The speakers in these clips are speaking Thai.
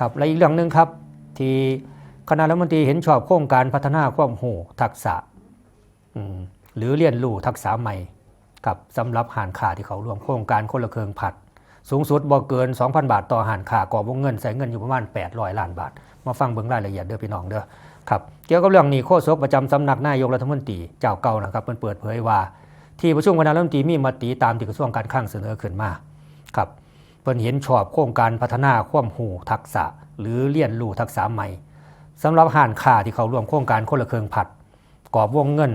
ครับและอีกเรื่องหนึ่งครับที่คณะรัฐมนตรีเห็นชอบโครงการพัฒนาความรู้ทักษะหรือเรียนรู้ทักษะใหม่กับสำหรับหารค่าที่เขาร่วมโครงการคนละเครื่องผัดสูงสุดบ่เกิน 2,000 บาทต่อหารค่ากอบวงเงินใส่เงินอยู่ประมาณ800 ล้านบาทมาฟังเบิ่งรายละเอียดเด้อพี่น้องเด้อครับเกี่ยวกับเรื่องนี้โฆษกประจำสำนักนายกรัฐมนตรีเจ้าเก่านะครับเพิ่นเปิดเผยว่าที่ประชุมคณะรัฐมนตรีมีมติตามที่กระทรวงการคลังเสนอขึ้นมาครับเพิ่นเห็นชอบโครงการพัฒนาความรู้ทักษะหรือเรียนรู้ทักษะใหม่สำหรับหารค่าที่เขาร่วมโครงการคนละเครื่องผัดกอบวงเงิน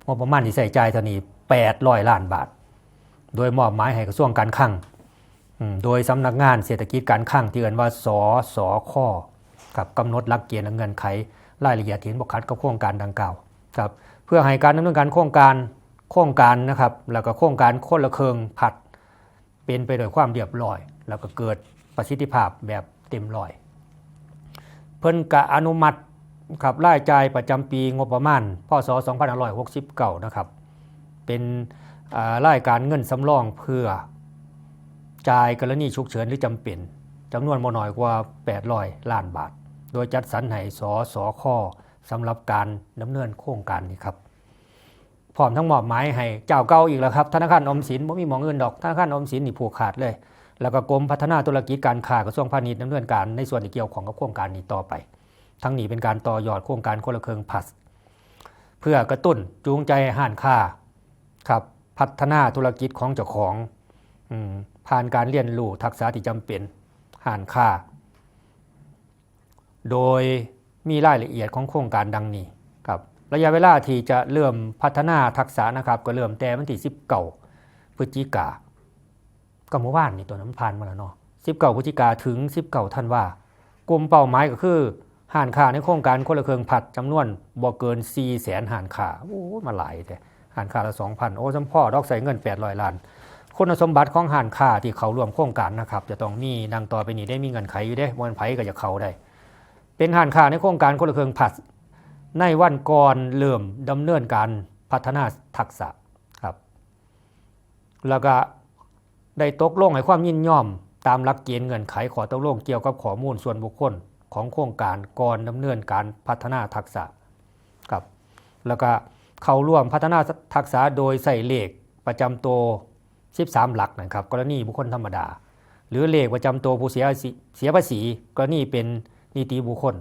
งบประมาณที่ใส่ใจเท่านี้800 ล้านบาทโดยมอบหมายให้กระทรวงการคลังโดยสำนักงานเศรษฐกิจการคลังที่เรียกว่าสสค.กับกำหนดหลักเกณฑ์และเงื่อนไขรายละเอียดที่เห็นบ่ขัดกับโครงการดังกล่าวครับเพื่อให้การดำเนินการโครงการนะครับแล้วก็โครงการคนละเครื่องผัดเป็นไปด้วยความเรียบร้อยแล้วก็เกิดประสิทธิภาพแบบเต็มร้อยเพิ่นกะอนุมัติครับรายจ่ายประจำปีงบประมาณพศ2569นะครับเป็นรายการเงินสำรองเพื่อจ่ายกรณีฉุกเฉินหรือจำเป็นจำนวนบ่น้อยกว่า800 ล้านบาทโดยจัดสรรให้สสค.สำหรับการดำเนินโครงการนี้ครับพร้อมทั้งมอบหมายให้เจ้าเก่าอีกแล้วครับธนาคารออมสินบ่มีหม้องอื่นดอกธนาคารออมสินนี่ผูกขาดเลยแล้วก็กรมพัฒนาธุรกิจการค้ากระทรวงพาณิชย์ดำเนินการในส่วนที่เกี่ยวข้องกับโครงการนี้ต่อไปทั้งนี้เป็นการต่อยอดโครงการคนละเครื่องพัสเพื่อกระตุ้นจูงใจให้ห้างค้าครับพัฒนาธุรกิจของเจ้าของผ่านการเรียนรู้ทักษะที่จำเป็นห้างค้าโดยมีรายละเอียดของโครงการดังนี้ครับระยะเวลาที่จะเริ่มพัฒนาทักษะนะครับก็เริ่มแต่วันที่19 พฤศจิกายนก็เมื่อวานนี่ตัวนั้นผ่านมาแล้วเนาะ19 พฤศจิกายนถึง19 ธันวาคมกลุ่มเป้าหมายก็คือห้างค้าในโครงการคนละเครื่องผัดจำนวนบ่เกิน 400,000 ห้างค้าโอ้มาหลายแต่ห้างค้าละ 2,000 โอ้สมพ่อดอกใส่เงิน800 ล้านคุณสมบัติของห้างค้าที่เขาร่วมโครงการนะครับจะต้องมีดังต่อไปนี้ได้มีเงื่อนไขอยู่ได้บ่ไผก็จะเข้าได้เป็นห้างค้าในโครงการคนละเครื่องผัดในวันก่อนเริ่มดำเนินการพัฒนาทักษะครับแล้วก็ได้ตกลงให้ความยินยอมตามหลักเกณฑ์เงื่อนไขขอตกลงเกี่ยวกับข้อมูลส่วนบุคคลของโครงการก่อนดำเนินการพัฒนาทักษะครับแล้วก็เข้าร่วมพัฒนาทักษะโดยใส่เลขประจำตัว13 หลักนะครับกรณีบุคคลธรรมดาหรือเลขประจำตัวผู้เสียภาษีกรณีเป็นนิติบุคคล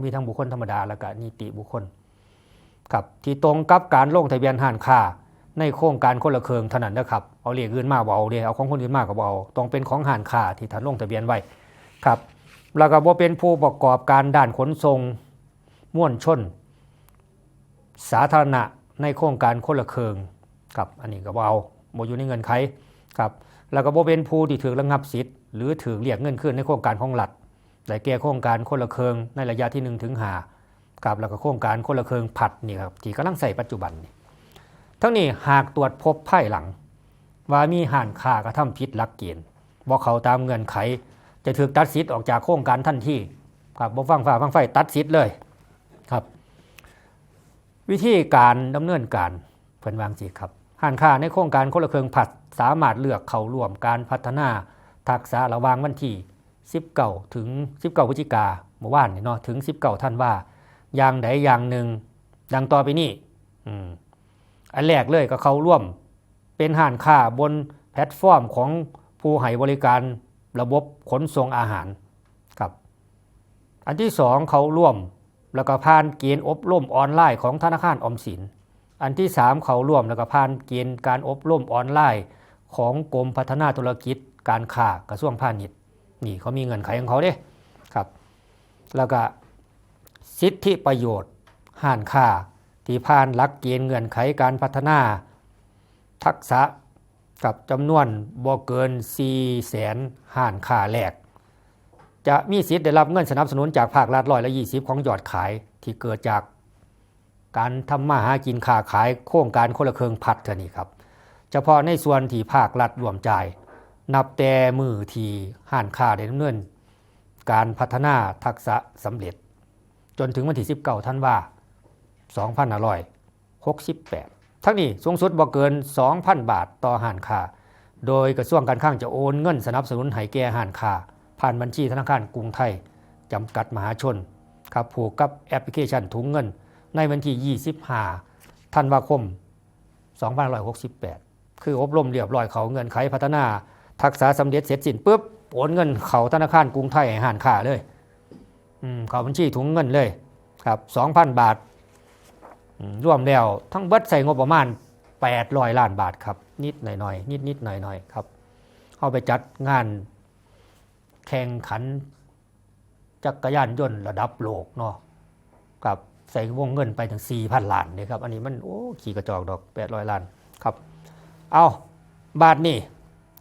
มีทั้งบุคคลธรรมดาและก็นิติบุคคลครับที่ตรงกับการลงทะเบียนห้างค้าในโครงการคนละเครื่องเท่านั้นนะครับเอาเลขอื่นมาบ่เอาเด้เอาของคนอื่นมาก็บ่เอาต้องเป็นของห้างค้าที่ท่านลงทะเบียนไว้ครับแล้วก็บ่เป็นผู้ประกอบการด้านขนส่งมวลชนสาธารณะในโครงการคนละเครื่องครับอันนี้ก็บ่เอาบ่อยู่ในเงื่อนไขครับแล้วก็บ่เป็นผู้ที่ถูกระงับสิทธิ์หรือถูกเรียกเงินคืนในโครงการของรัฐได้แก่โครงการคนละเครื่องในระยะที่1 ถึง 5ครับแล้วก็โครงการคนละเครื่องผัดนี่ครับที่กำลังใส่ปัจจุบันนี่ทั้งนี้หากตรวจพบภายหลังว่ามีห้างค้ากระทำผิดหลักเกณฑ์บ่เข้าตามเงื่อนไขจะถูกตัดสิทธิ์ออกจากโครงการทันทีครับบ่ฟังฟ้าฟังไฟตัดสิทธิ์เลยครับวิธีการดำเนินการเพิ่นวางสิครับห้างค้าในโครงการคนละเครื่องผัดสามารถเลือกเข้าร่วมการพัฒนาทักษะระหว่างวันที่19 ถึง 19 พฤศจิกายนเมื่อวานนี่เนาะถึง19 ธันวาคมอย่างใดอย่างหนึ่งดังต่อไปนี้อันแรกเลยก็เข้าร่วมเป็นห้างค้าบนแพลตฟอร์มของผู้ให้บริการระบบขนส่งอาหารครับอันที่2เขาร่วมแล้วก็ผ่านเกณฑ์อบรมออนไลน์ของธนาคารออมสินอันที่3เขาร่วมแล้วก็ผ่านเกณฑ์การอบรมออนไลน์ของกรมพัฒนาธุรกิจการค้ากระทรวงพาณิชย์นี่เขามีเงื่อนไขของเขาเด้ครับแล้วก็สิทธิประโยชน์ห้างค้าที่ผ่านหลักเกณฑ์เงื่อนไขการพัฒนาทักษะกับจำนวนบ่เกิน 400,000 ห้างค้าแรกจะมีสิทธิ์ได้รับเงินสนับสนุนจากภาครัฐ120%ของยอดขายที่เกิดจากการทำมาหากินค้าขายโครงการคนละเครื่องผัดเท่านี้ครับเฉพาะในส่วนที่ภาครัฐร่วมจ่ายนับแต่มือที่ห้างค้าได้ดำเนินการพัฒนาทักษะสำเร็จจนถึงวันที่19 ธันวาคม 2568ทั้งนี้สูงสุดบ่เกิน 2,000 บาทต่อห้างค้าโดยกระทรวงการคลังจะโอนเงินสนับสนุนให้แก่ห้างค้าผ่านบัญชีธนาคารกรุงไทย จำกัดมหาชนครับผูกกับแอปพลิเคชันถุงเงินในวันที่25ธันวาคม2568คืออบรมเรียบร้อยเขาเงินไขพัฒนาทักษะสำเร็จเสร็จสิ้นปุ๊บโอนเงินเขาธนาคารกรุงไทยให้ห้านค้าเลยเขาบัญชีถุงเงินเลยครับ 2,000 บาทรวมแล้วทั้งเบิดใส่งบประมาณ800 ล้านบาทครับนิดหน่อยๆนิดๆหน่อยๆครับเอาไปจัดงานแข่งขันจักรยานยนต์ระดับโลกเนาะกับใส่วงเงินไปถึง 4,000 ล้านนี่ครับอันนี้มันโอ้ขี่กระจอกดอก800 ล้านครับเอาบาทนี่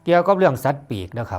เกี่ยวกับเรื่องสัตว์ปีกนะครับ